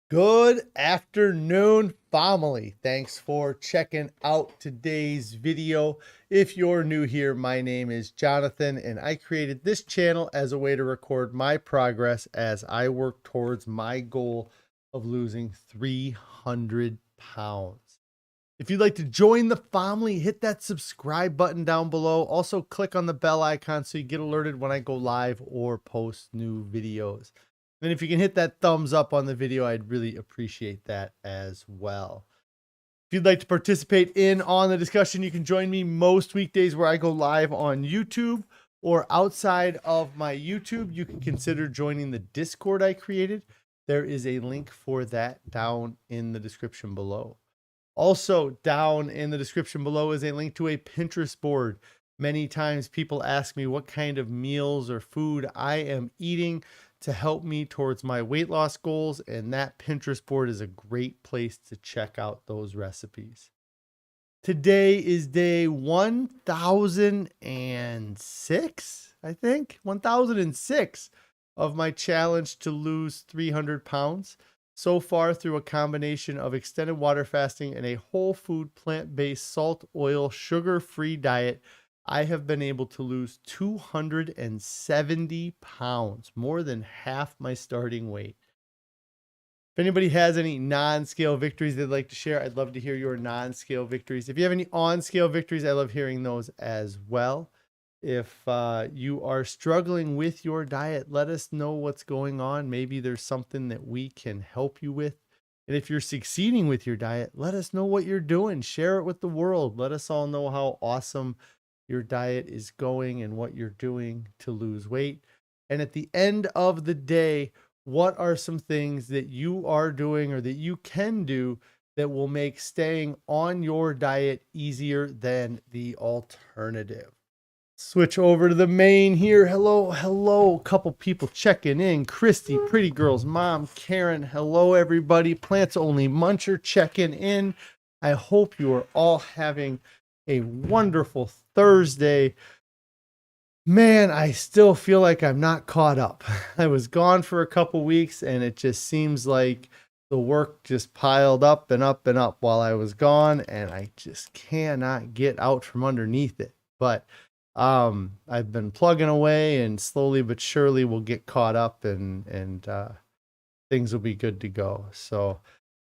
Good afternoon, family. Thanks for checking out today's video. If you're new here, my name is Jonathan, and I created this channel as a way to record my progress as I work towards my goal of losing 300 pounds. If you'd like to join the family, hit that subscribe button down below. Also, click on the bell icon so you get alerted when I go live or post new videos. And if you can hit that thumbs up on the video, I'd really appreciate that as well. If you'd like to participate on the discussion, you can join me most weekdays where I go live on YouTube, or outside of my YouTube, you can consider joining the Discord I created. There is a link for that down in the description below. Also, down in the description below is a link to a Pinterest board. Many times people ask me what kind of meals or food I am eating to help me towards my weight loss goals, and that Pinterest board is a great place to check out those recipes. Today is day 1006, I think, 1006 of my challenge to lose 300 pounds. So far, through a combination of extended water fasting and a whole food, plant-based, salt, oil, sugar-free diet, I have been able to lose 270 pounds, more than half my starting weight. If anybody has any non-scale victories they'd like to share, I'd love to hear your non-scale victories. If you have any on-scale victories, I love hearing those as well. If you are struggling with your diet, let us know what's going on. Maybe there's something that we can help you with. And if you're succeeding with your diet, let us know what you're doing. Share it with the world. Let us all know how awesome your diet is going and what you're doing to lose weight. And at the end of the day, what are some things that you are doing or that you can do that will make staying on your diet easier than the alternative? Switch over to the main here. Hello. A couple people checking in. Christy, Pretty Girl's mom, Karen. Hello, everybody. Plants Only Muncher checking in. I hope you are all having a wonderful Thursday. Man, I still feel like I'm not caught up. I was gone for a couple weeks, and it just seems like the work just piled up and up and up while I was gone, and I just cannot get out from underneath it. But I've been plugging away, and slowly but surely we'll get caught up, and things will be good to go. So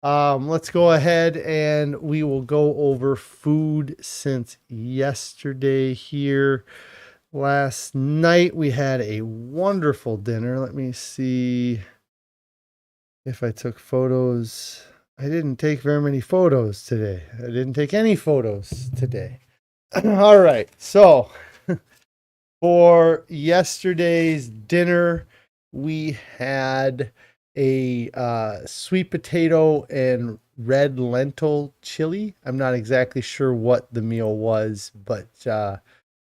let's go ahead and we will go over food since yesterday here. Last night we had a wonderful dinner. Let me see if I took photos. I didn't take very many photos today. I didn't take any photos today. All right. So for yesterday's dinner, we had a sweet potato and red lentil chili. I'm not exactly sure what the meal was, but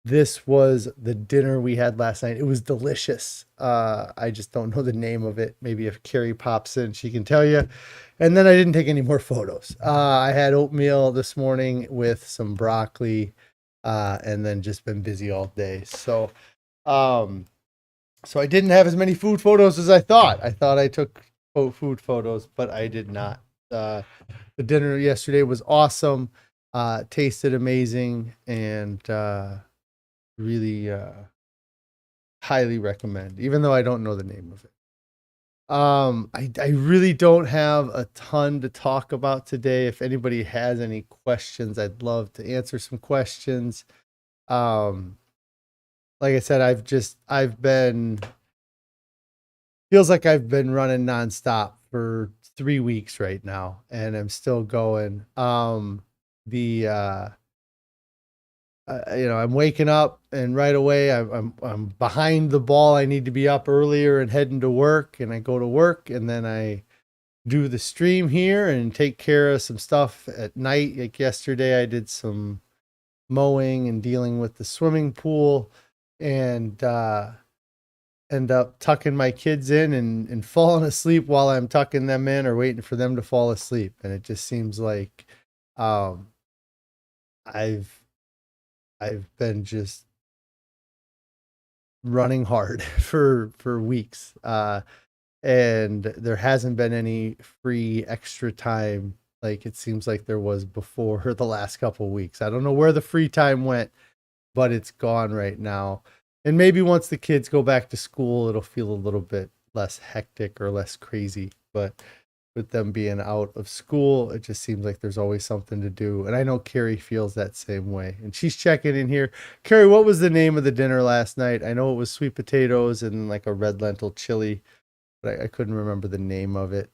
this was the dinner we had last night. It was delicious. I just don't know the name of it. Maybe if Carrie pops in, she can tell you. And then I didn't take any more photos. I had oatmeal this morning with some broccoli, and then just been busy all day. So I didn't have as many food photos as I thought. I thought I took food photos, but I did not. The dinner yesterday was awesome. Tasted amazing, and really highly recommend, even though I don't know the name of it. I really don't have a ton to talk about today. If anybody has any questions, I'd love to answer some questions. Like I said, feels like I've been running nonstop for 3 weeks right now, and I'm still going. I'm waking up, and right away I'm behind the ball. I need to be up earlier and heading to work, and I go to work, and then I do the stream here and take care of some stuff at night. Like yesterday, I did some mowing and dealing with the swimming pool, and end up tucking my kids in and falling asleep while I'm tucking them in or waiting for them to fall asleep. And it just seems like I've been just running hard for weeks. and there hasn't been any free extra time like it seems like there was before the last couple weeks. I don't know where the free time went, but it's gone right now. And maybe once the kids go back to school, it'll feel a little bit less hectic or less crazy. But with them being out of school, it just seems like there's always something to do. And I know Carrie feels that same way. And she's checking in here. Carrie, what was the name of the dinner last night? I know it was sweet potatoes and like a red lentil chili, but I couldn't remember the name of it.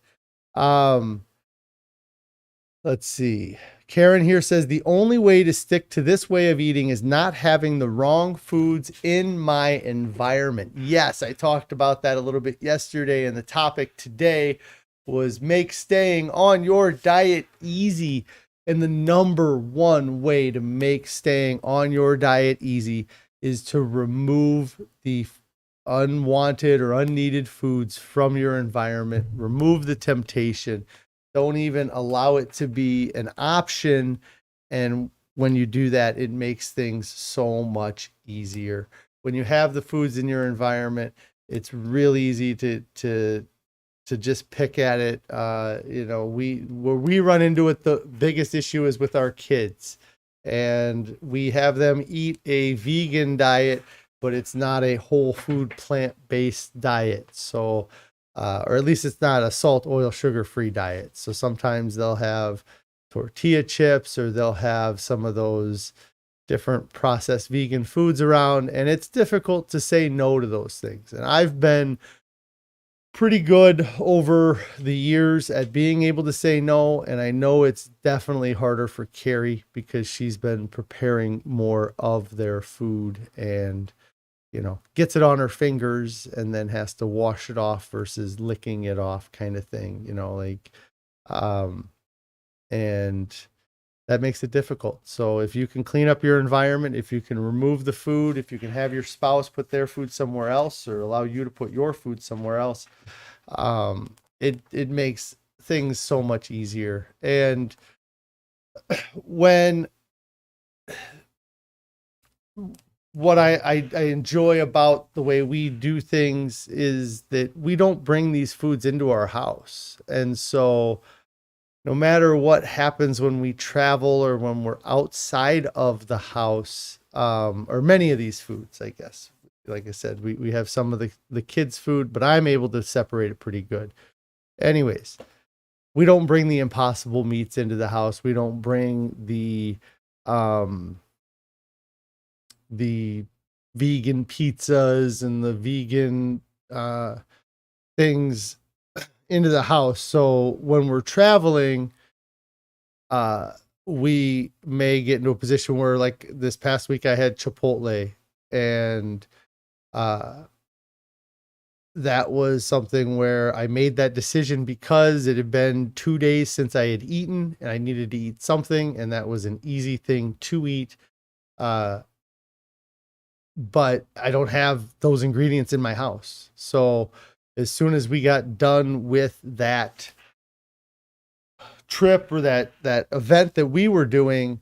Let's see. Karen here says the only way to stick to this way of eating is not having the wrong foods in my environment. Yes, I talked about that a little bit yesterday, and the topic today was make staying on your diet easy. And the number one way to make staying on your diet easy is to remove the unwanted or unneeded foods from your environment. Remove the temptation. Don't even allow it to be an option. And when you do that, it makes things so much easier. When you have the foods in your environment, it's really easy to just pick at it. Where we run into it, the biggest issue is with our kids, and we have them eat a vegan diet, but it's not a whole food plant-based diet. So or at least it's not a salt, oil, sugar-free diet. So sometimes they'll have tortilla chips, or they'll have some of those different processed vegan foods around, and it's difficult to say no to those things. And I've been pretty good over the years at being able to say no, and I know it's definitely harder for Carrie because she's been preparing more of their food and gets it on her fingers and then has to wash it off versus licking it off kind of thing, and that makes it difficult. So if you can clean up your environment, if you can remove the food, if you can have your spouse put their food somewhere else or allow you to put your food somewhere else, it makes things so much easier. And what I enjoy about the way we do things is that we don't bring these foods into our house. And so no matter what happens when we travel or when we're outside of the house, or many of these foods, I guess, like I said, we have some of the kids' food, but I'm able to separate it pretty good. Anyways, we don't bring the impossible meats into the house. We don't bring the vegan pizzas and the vegan things into the house. So when we're traveling, we may get into a position where, like this past week, I had Chipotle, and that was something where I made that decision because it had been 2 days since I had eaten and I needed to eat something, and that was an easy thing to eat. But I don't have those ingredients in my house. So as soon as we got done with that trip or that event that we were doing,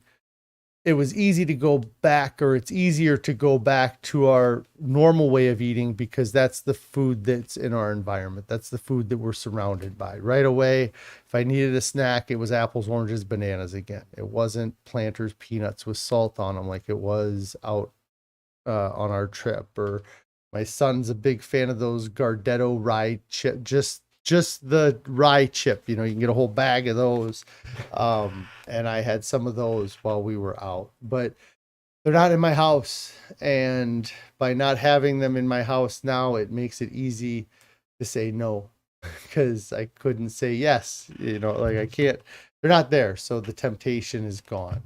it was easy to go back, or it's easier to go back to our normal way of eating because that's the food that's in our environment. That's the food that we're surrounded by right away. If I needed a snack, it was apples, oranges, bananas again. It wasn't Planters peanuts with salt on them like it was out on our trip. Or my son's a big fan of those Gardetto rye chip, just the rye chip, you can get a whole bag of those. And I had some of those while we were out, but they're not in my house. And by not having them in my house now, it makes it easy to say no because I couldn't say yes, like I can't, they're not there. So the temptation is gone.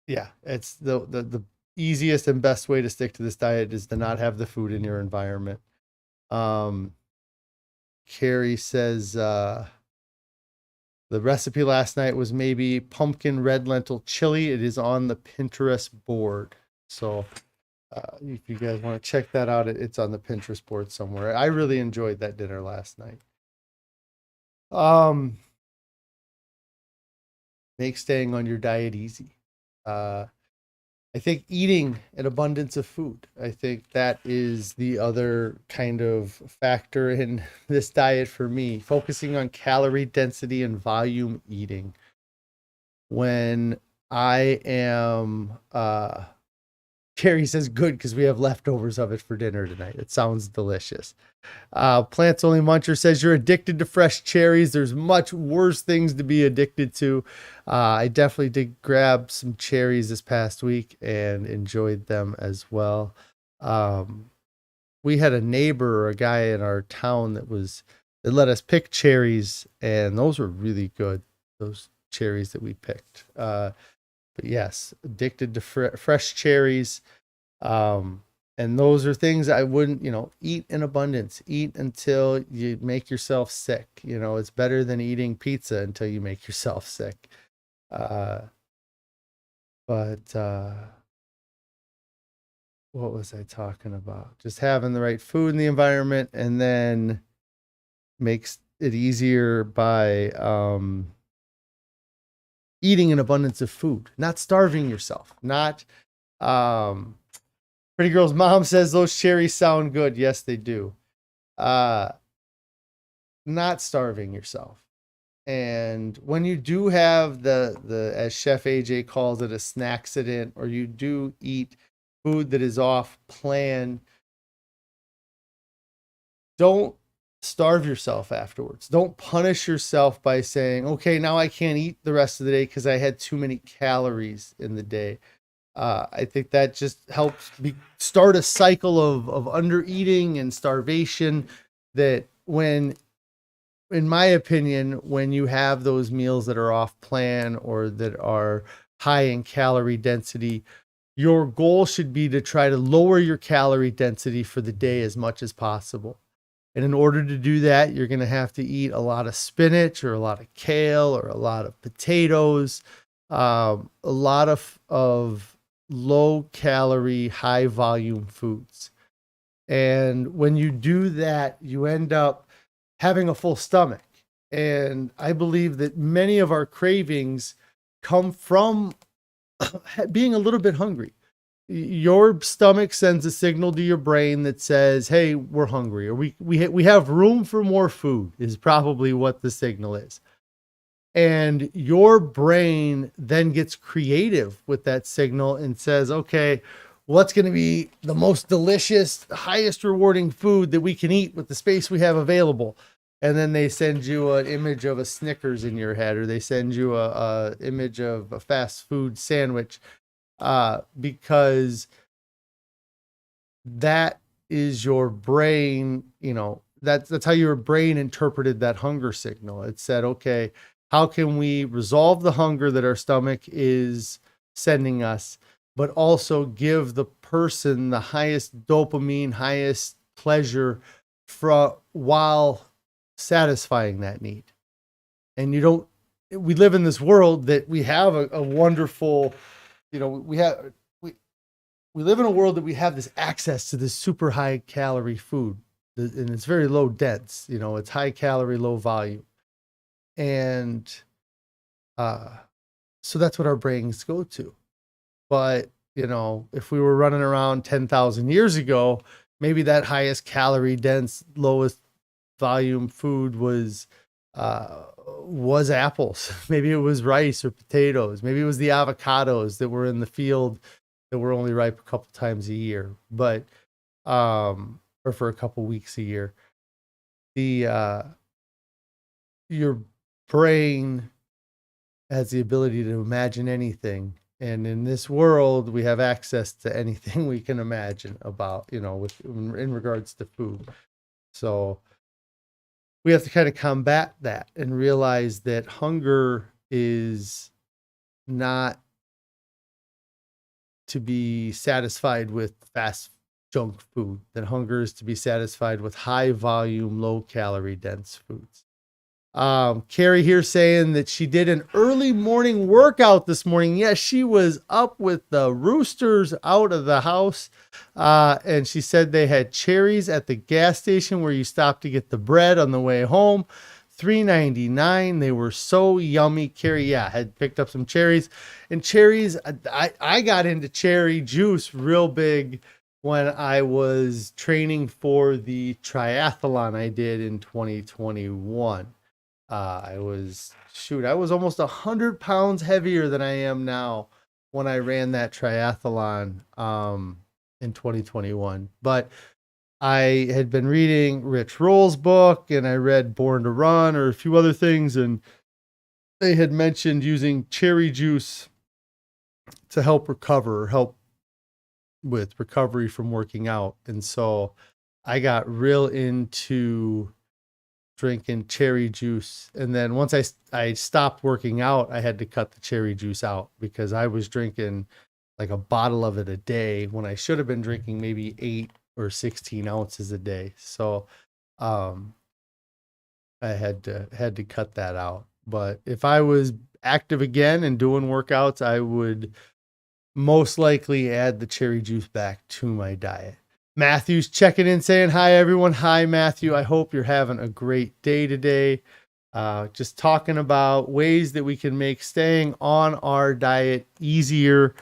Yeah, it's the easiest and best way to stick to this diet is to not have the food in your environment. Carrie says the recipe last night was maybe pumpkin red lentil chili. It is on the Pinterest board. So if you guys want to check that out, it's on the Pinterest board somewhere. I really enjoyed that dinner last night. Make staying on your diet easy. I think eating an abundance of food. I think that is the other kind of factor in this diet for me, focusing on calorie density and volume eating. When I am, Carrie says good because we have leftovers of it for dinner tonight. It sounds delicious. Plants Only Muncher says you're addicted to fresh cherries. There's much worse things to be addicted to. I definitely did grab some cherries this past week and enjoyed them as well. We had a neighbor or a guy in our town that let us pick cherries, and those were really good. Those cherries that we picked. But yes, addicted to fresh cherries. And those are things I wouldn't, eat in abundance. Eat until you make yourself sick. It's better than eating pizza until you make yourself sick. But what was I talking about? Just having the right food in the environment, and then makes it easier by eating an abundance of food, not starving yourself, not Pretty Girl's mom says those cherries sound good. Yes, they do. Not starving yourself. And when you do have the as Chef AJ calls it, a snackcident, or you do eat food that is off plan, don't starve yourself afterwards. Don't punish yourself by saying, okay, now I can't eat the rest of the day because I had too many calories in the day. I think that just helps start a cycle of under eating and starvation, that in my opinion, when you have those meals that are off plan or that are high in calorie density, your goal should be to try to lower your calorie density for the day as much as possible. And in order to do that, you're going to have to eat a lot of spinach or a lot of kale or a lot of potatoes, a lot of low calorie, high volume foods. And when you do that, you end up having a full stomach. And I believe that many of our cravings come from being a little bit hungry. Your stomach sends a signal to your brain that says, hey, we're hungry, or we have room for more food, is probably what the signal is. And your brain then gets creative with that signal and says, okay, what's going to be the most delicious, highest rewarding food that we can eat with the space we have available? And then they send you an image of a Snickers in your head, or they send you a image of a fast food sandwich, because that is your brain, that's how your brain interpreted that hunger signal. It said, okay, how can we resolve the hunger that our stomach is sending us, but also give the person the highest dopamine, highest pleasure while satisfying that need? And we live in this world that we have a wonderful, we live in a world that we have this access to this super high calorie food, and it's very low dense, it's high calorie, low volume. And so that's what our brains go to. But, if we were running around 10,000 years ago, maybe that highest calorie dense, lowest volume food was apples. Maybe it was rice or potatoes. Maybe it was the avocados that were in the field that were only ripe a couple times a year, but or for a couple weeks a year. Your brain has the ability to imagine anything, and in this world we have access to anything we can imagine about, in regards to food. So we have to kind of combat that and realize that hunger is not to be satisfied with fast junk food. That hunger is to be satisfied with high volume, low calorie dense foods. Carrie here saying that she did an early morning workout this morning. Yes, she was up with the roosters out of the house. And she said they had cherries at the gas station where you stop to get the bread on the way home. $3.99. They were so yummy. Carrie, yeah, had picked up some cherries. And cherries, I got into cherry juice real big when I was training for the triathlon I did in 2021. I was almost 100 pounds heavier than I am now when I ran that triathlon in 2021. But I had been reading Rich Roll's book, and I read Born to Run or a few other things, and they had mentioned using cherry juice to help help with recovery from working out. And so I got real into drinking cherry juice. And then once I stopped working out, I had to cut the cherry juice out because I was drinking like a bottle of it a day when I should have been drinking maybe 8 or 16 ounces a day. So I had to cut that out. But if I was active again and doing workouts, I would most likely add the cherry juice back to my diet. Matthew's checking in saying, hi, everyone. Hi, Matthew. I hope you're having a great day today. Just talking about ways that we can make staying on our diet easier.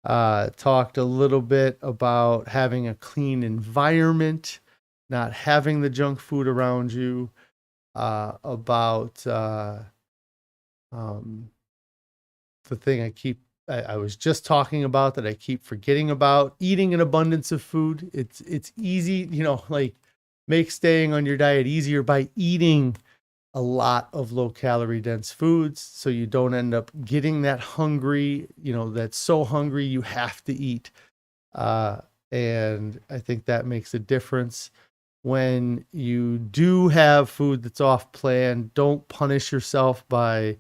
Talked a little bit about having a clean environment, not having the junk food around you, about the thing I was just talking about that I keep forgetting about, eating an abundance of food. It's easy, like make staying on your diet easier by eating a lot of low calorie dense foods. So you don't end up getting that hungry, that's so hungry you have to eat. And I think that makes a difference. When you do have food that's off plan, don't punish yourself by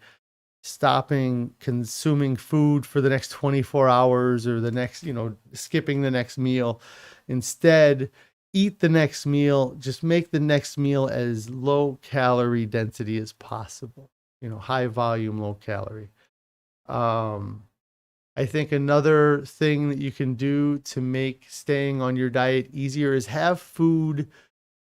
stopping consuming food for the next 24 hours or the next, skipping the next meal. Instead, eat the next meal. Just make the next meal as low calorie density as possible, high volume, low calorie. I think another thing that you can do to make staying on your diet easier is have food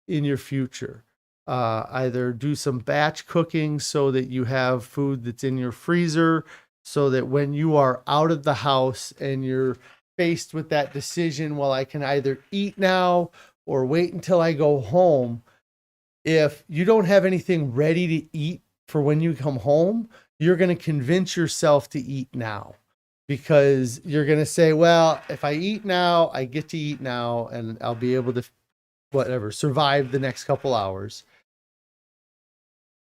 in your future. Either do some batch cooking so that you have food that's in your freezer so that when you are out of the house and you're faced with that decision, well, I can either eat now or wait until I go home. If you don't have anything ready to eat for when you come home, you're going to convince yourself to eat now because you're going to say, well, if I eat now, I get to eat now and I'll be able to survive the next couple hours.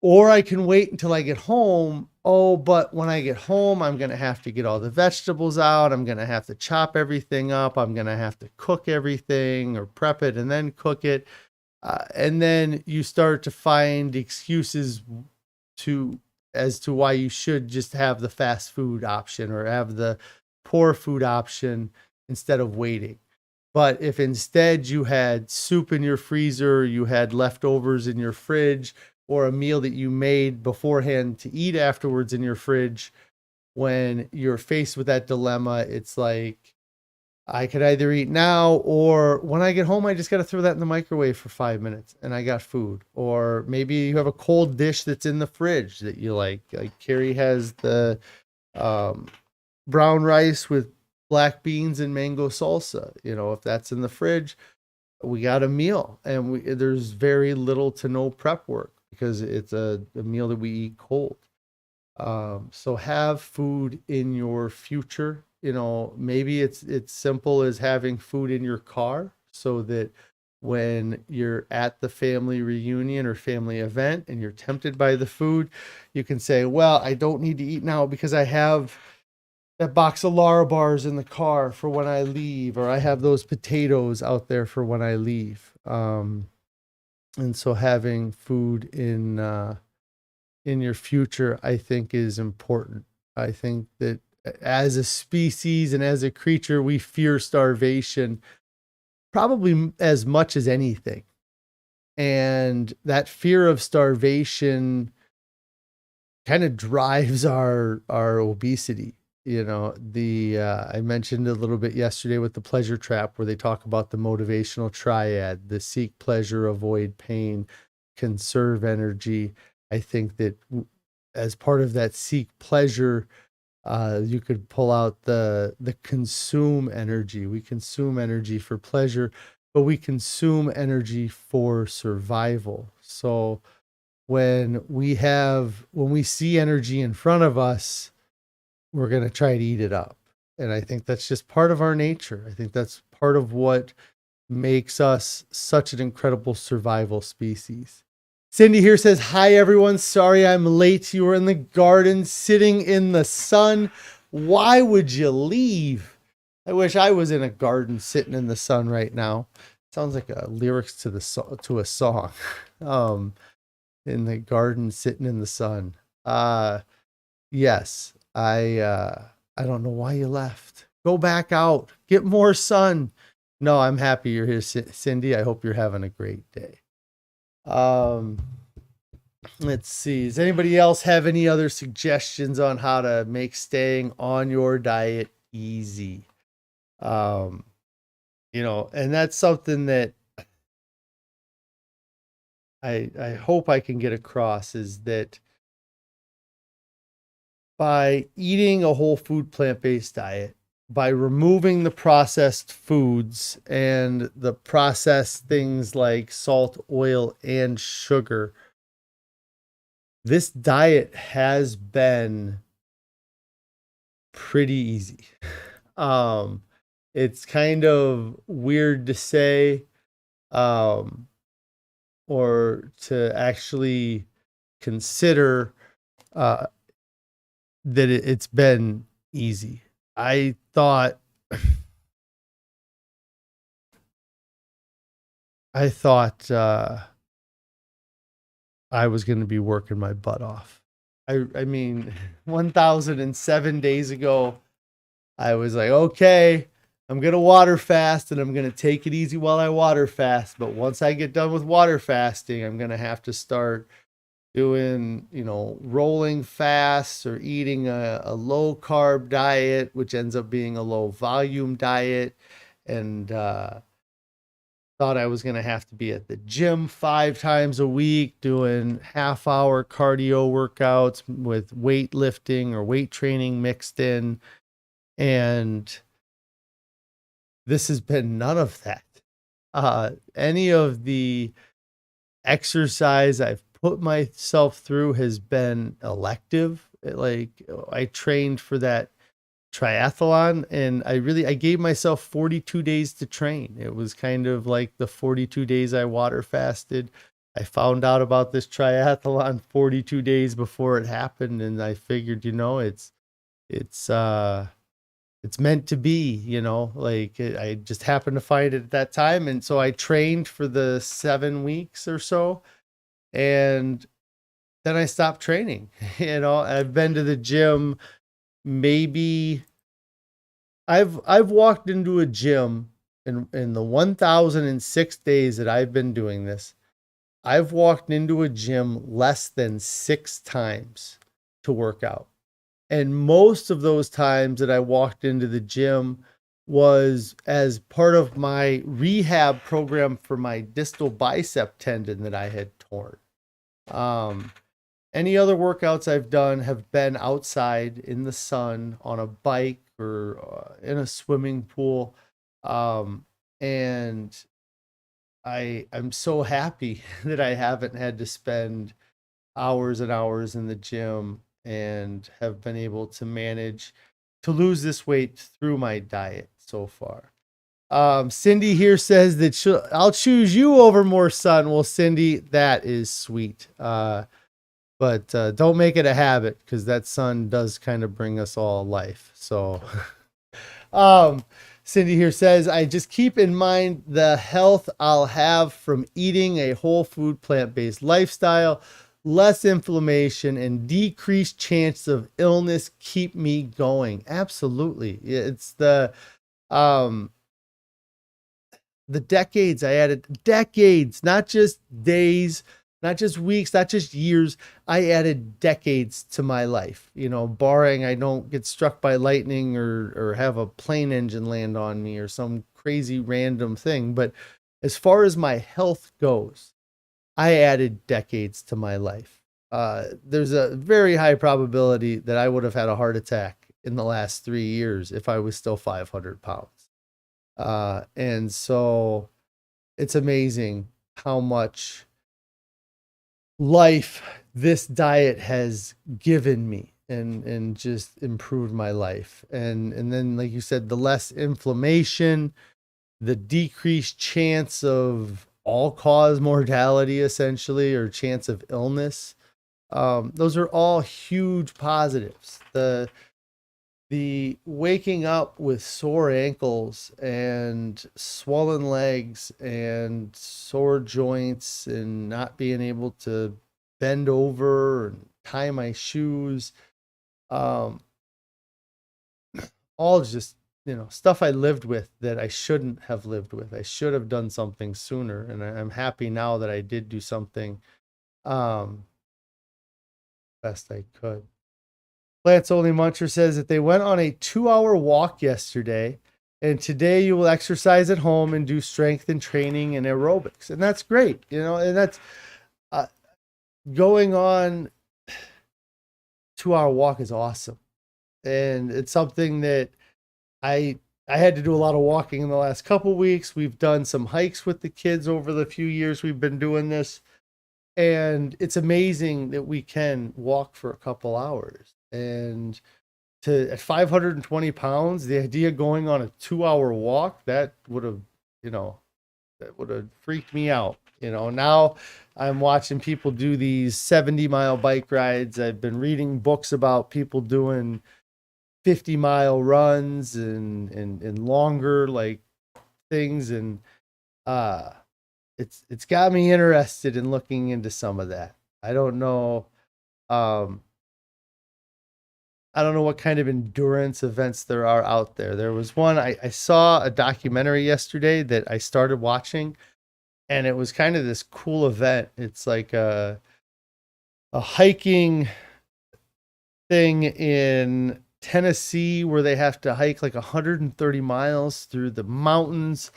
Or I can wait until I get home. Oh, but when I get home, I'm going to have to get all the vegetables out. I'm going to have to chop everything up. I'm going to have to cook everything or prep it and then cook it. And then you start to find excuses as to why you should just have the fast food option or have the poor food option instead of waiting. But if instead you had soup in your freezer, you had leftovers in your fridge, or a meal that you made beforehand to eat afterwards in your fridge, when you're faced with that dilemma, it's like, I could either eat now or when I get home, I just got to throw that in the microwave for 5 minutes and I got food. Or maybe you have a cold dish that's in the fridge that you like Carrie has the brown rice with black beans and mango salsa. If that's in the fridge, we got a meal and there's very little to no prep work because it's a meal that we eat cold. So have food in your future. Maybe it's simple as having food in your car so that when you're at the family reunion or family event and you're tempted by the food, you can say, well, I don't need to eat now because I have that box of Lara bars in the car for when I leave, or I have those potatoes out there for when I leave. And so having food in your future, I think, is important. I think that as a species and as a creature, we fear starvation probably as much as anything. And that fear of starvation kind of drives our obesity. I mentioned a little bit yesterday with the pleasure trap where they talk about the motivational triad, the seek pleasure, avoid pain, conserve energy. I think that as part of that seek pleasure, you could pull out the consume energy. We consume energy for pleasure, but we consume energy for survival. So when we see energy in front of us, we're going to try to eat it up. And I think that's just part of our nature. I think that's part of what makes us such an incredible survival species. Cindy here says, hi, everyone. Sorry I'm late. You were in the garden sitting in the sun. Why would you leave? I wish I was in a garden sitting in the sun right now. Sounds like lyrics to a song. In the garden sitting in the sun. Yes, I don't know why you left. Go back out. Get more sun. No, I'm happy you're here, Cindy. I hope you're having a great day. Let's see. Does anybody else have any other suggestions on how to make staying on your diet easy? And that's something that I hope I can get across, is that by eating a whole food plant-based diet, by removing the processed foods and the processed things like salt, oil, and sugar, this diet has been pretty easy. It's kind of weird to say, or to actually consider that it's been easy. I thought I was going to be working my butt off. I mean, 1,007 days ago, I was like, okay, I'm going to water fast and I'm going to take it easy while I water fast. But once I get done with water fasting, I'm going to have to start doing, rolling fasts or eating a low carb diet, which ends up being a low volume diet. And thought I was going to have to be at the gym 5 times a week doing half-hour cardio workouts with weightlifting or weight training mixed in. And this has been none of that. Any of the exercise I've put myself through has been elective. Like, I trained for that triathlon and I gave myself 42 days to train. It was kind of like the 42 days I water fasted. I found out about this triathlon 42 days before it happened, and I figured, it's meant to be, I just happened to find it at that time. And so I trained for the 7 weeks or so, and then I stopped training. I've been to the gym. Maybe I've walked into a gym in the 1,006 days that I've been doing this. I've walked into a gym less than 6 times to work out. And most of those times that I walked into the gym was as part of my rehab program for my distal bicep tendon that I had torn. Any other workouts I've done have been outside in the sun on a bike or in a swimming pool. And I'm so happy that I haven't had to spend hours and hours in the gym, and have been able to manage to lose this weight through my diet so far. Cindy here says that I'll choose you over more sun. Well, Cindy, that is sweet. But don't make it a habit, because that sun does kind of bring us all life. So Cindy here says, I just keep in mind the health I'll have from eating a whole food plant-based lifestyle. Less inflammation and decreased chance of illness keep me going. Absolutely. It's the decades I added, not just days, not just weeks, not just years. I added decades to my life, barring I don't get struck by lightning or have a plane engine land on me or some crazy random thing. But as far as my health goes, I added decades to my life. there's a very high probability that I would have had a heart attack in the last 3 years if I was still 500 pounds. And so it's amazing how much life this diet has given me and just improved my life. And then, like you said, the less inflammation, the decreased chance of all cause mortality, essentially, or chance of illness. Those are all huge positives. The waking up with sore ankles and swollen legs and sore joints and not being able to bend over and tie my shoes, all just, stuff I lived with that I shouldn't have lived with. I should have done something sooner, and I'm happy now that I did do something best I could. Plants Only Muncher says that they went on a 2-hour walk yesterday, and today you will exercise at home and do strength and training and aerobics. And that's great, and that's going on 2-hour walk is awesome. And it's something that I had to do a lot of walking in the last couple weeks. We've done some hikes with the kids over the few years we've been doing this. And it's amazing that we can walk for a couple hours. And at 520 pounds, the idea of going on a 2-hour walk, that would have freaked me out. Now I'm watching people do these 70-mile bike rides. I've been reading books about people doing 50-mile runs and longer like things. And it's got me interested in looking into some of that. I don't know what kind of endurance events there are out there. There was one, I saw a documentary yesterday that I started watching, and it was kind of this cool event. It's like a hiking thing in Tennessee where they have to hike like 130 miles through the mountains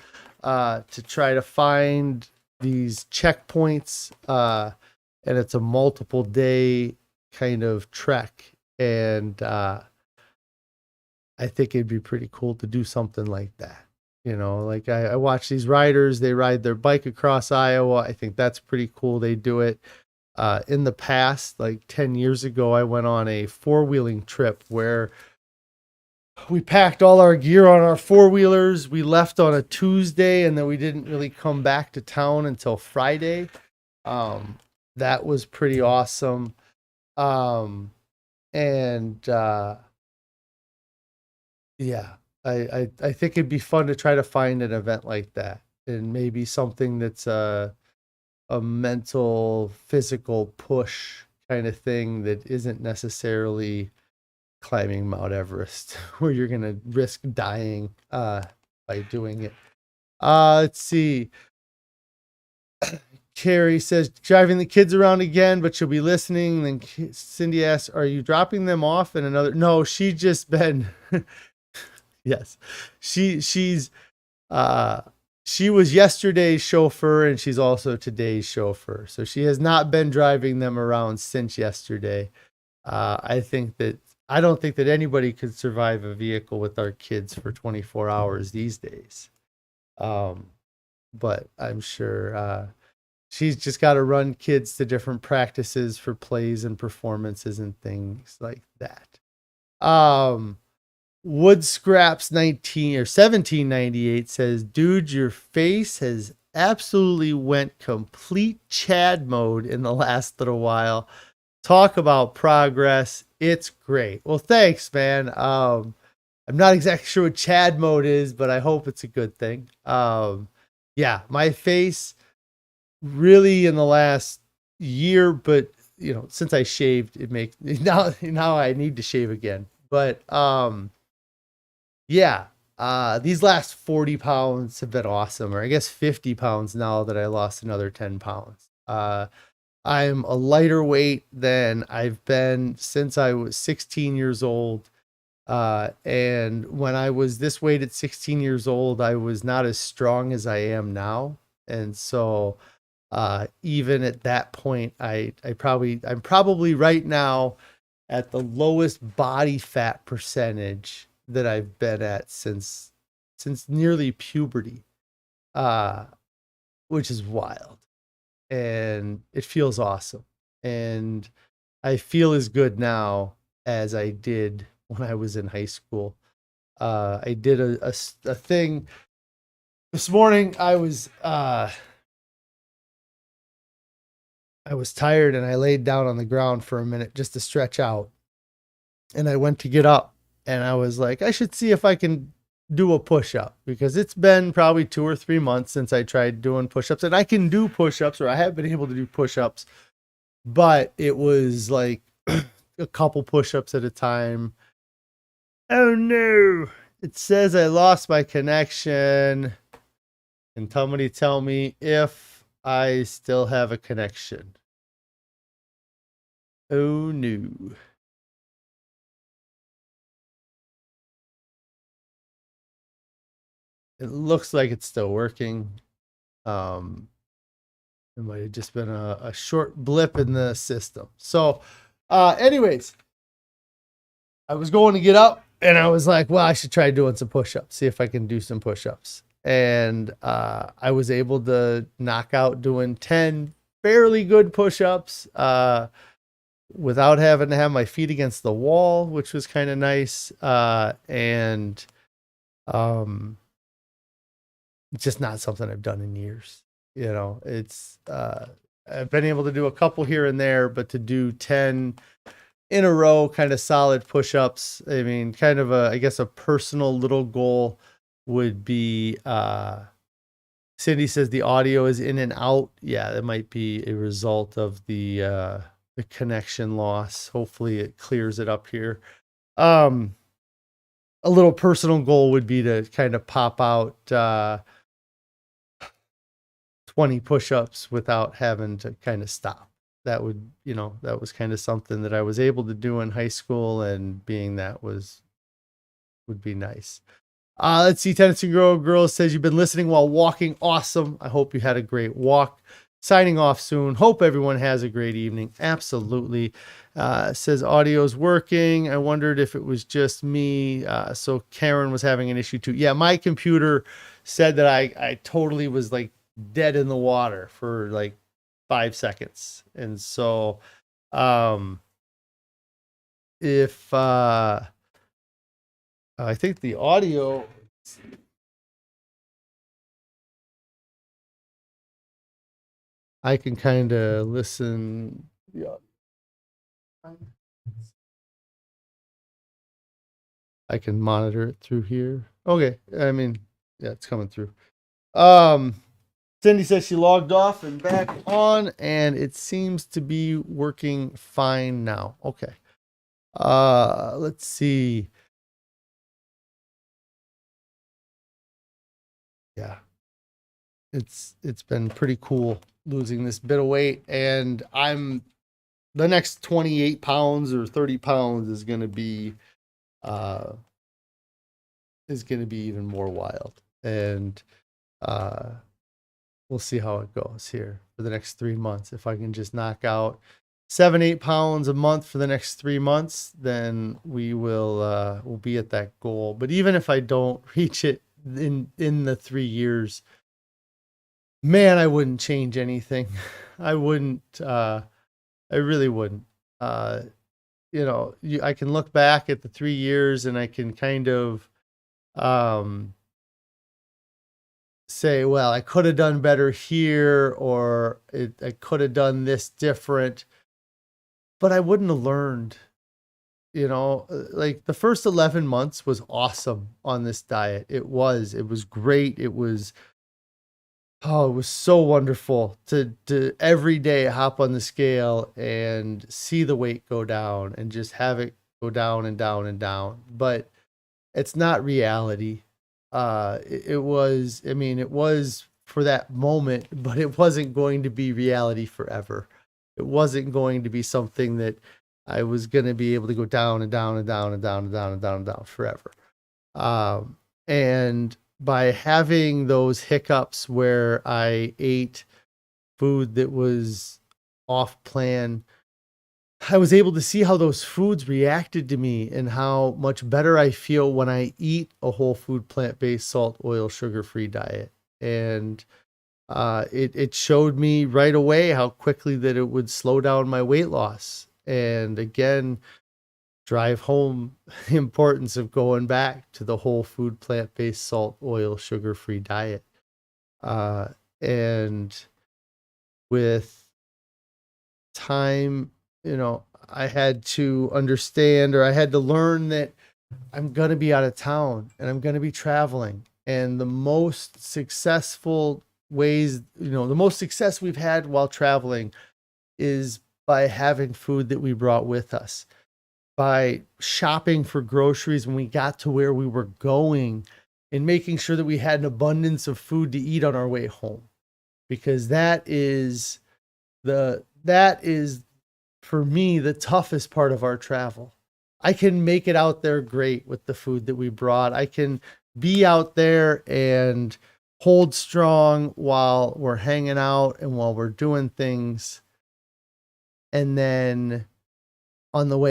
to try to find these checkpoints. And it's a multiple day kind of trek. And I think it'd be pretty cool to do something like that. Like I watch these riders, they ride their bike across Iowa. I think that's pretty cool. They do it. In the past, like 10 years ago, I went on a 4-wheeling trip where we packed all our gear on our 4-wheelers. We left on a Tuesday, and then we didn't really come back to town until Friday. That was pretty awesome. Yeah, I think it'd be fun to try to find an event like that, and maybe something that's a mental, physical push kind of thing that isn't necessarily climbing Mount Everest, where you're going to risk dying by doing it. Let's see. Carrie says, driving the kids around again, but she'll be listening. Then Cindy asks, are you dropping them off in another? No, she's just been, yes, she was yesterday's chauffeur, and she's also today's chauffeur. So she has not been driving them around since yesterday. I don't think that anybody could survive a vehicle with our kids for 24 hours these days. But I'm sure she's just got to run kids to different practices for plays and performances and things like that. Wood Scraps 1798 says, dude, your face has absolutely went complete Chad mode in the last little while. Talk about progress. It's great. Well, thanks, man. I'm not exactly sure what Chad mode is, but I hope it's a good thing. Yeah, my face really in the last year, but since I shaved, it makes now I need to shave again. But yeah, these last 40 pounds have been awesome, or I guess 50 pounds now that I lost another 10 pounds. I'm a lighter weight than I've been since I was 16 years old. And when I was this weight at 16 years old, I was not as strong as I am now. And so Even at that point, I'm probably right now at the lowest body fat percentage that I've been at since nearly puberty, uh, which is wild, and it feels awesome. And I feel as good now as I did when I was in high school. I did a thing this morning. I was tired and I laid down on the ground for a minute just to stretch out. And I went to get up and I was like, I should see if I can do a push-up, because it's been probably 2 or 3 months since I tried doing push-ups, and I can do push-ups, or I have been able to do push-ups, but it was like a couple push-ups at a time. Oh no, it says I lost my connection. And somebody tell me if I still have a connection. Oh no. It looks like it's still working. It might have just been a short blip in the system. So, anyways, I was going to get up and I was like, well, I should try doing some push-ups, see if I can do some push-ups. And I was able to knock out doing 10 fairly good push-ups without having to have my feet against the wall, which was kind of nice. And it's just not something I've done in years. You know, it's I've been able to do a couple here and there, but to do 10 in a row, kind of solid push-ups, I mean, kind of I guess a personal little goal would be, Cindy says the audio is in and out. Yeah, that might be a result of the connection loss. Hopefully it clears it up here. A little personal goal would be to kind of pop out 20 push-ups without having to kind of stop. That would, that was kind of something that I was able to do in high school, and being that would be nice. Let's see. Tennessee Girl says you've been listening while walking. Awesome. I hope you had a great walk. Signing off soon. Hope everyone has a great evening. Absolutely. Says audio's working. I wondered if it was just me. So Karen was having an issue too. Yeah, my computer said that I totally was like dead in the water for like 5 seconds. And so if I think the audio, I can kind of listen. Yeah. I can monitor it through here. Okay. I mean, yeah, it's coming through. Cindy says she logged off and back on, and it seems to be working fine now. Okay. Let's see. Yeah. It's been pretty cool losing this bit of weight, and the next 28 pounds or 30 pounds is going to be even more wild. And we'll see how it goes here for the next 3 months. If I can just knock out 7-8 pounds a month for the next 3 months, then we'll be at that goal. But even if I don't reach it in the 3 years, man, I wouldn't change anything. I wouldn't. I really wouldn't. I can look back at the 3 years and I can kind of say, well, I could have done better here, or I could have done this different, but I wouldn't have learned. Like the first 11 months was awesome on this diet. It was great. It was so wonderful to every day hop on the scale and see the weight go down and just have it go down and down and down. But it's not reality. It was for that moment, but it wasn't going to be reality forever. It wasn't going to be something that I was going to be able to go down and down and down and down and down and down and down forever. And by having those hiccups where I ate food that was off plan, I was able to see how those foods reacted to me and how much better I feel when I eat a whole food, plant-based, salt, oil, sugar-free diet. And it showed me right away how quickly that it would slow down my weight loss. And again, drive home the importance of going back to the whole food, plant-based, salt, oil, sugar-free diet. And with time, I had to understand, or I had to learn that I'm going to be out of town and I'm going to be traveling. And the most successful ways, the most success we've had while traveling is by having food that we brought with us, by shopping for groceries when we got to where we were going, and making sure that we had an abundance of food to eat on our way home. Because that is for me the toughest part of our travel. I can make it out there great with the food that we brought. I can be out there and hold strong while we're hanging out and while we're doing things. And then on the way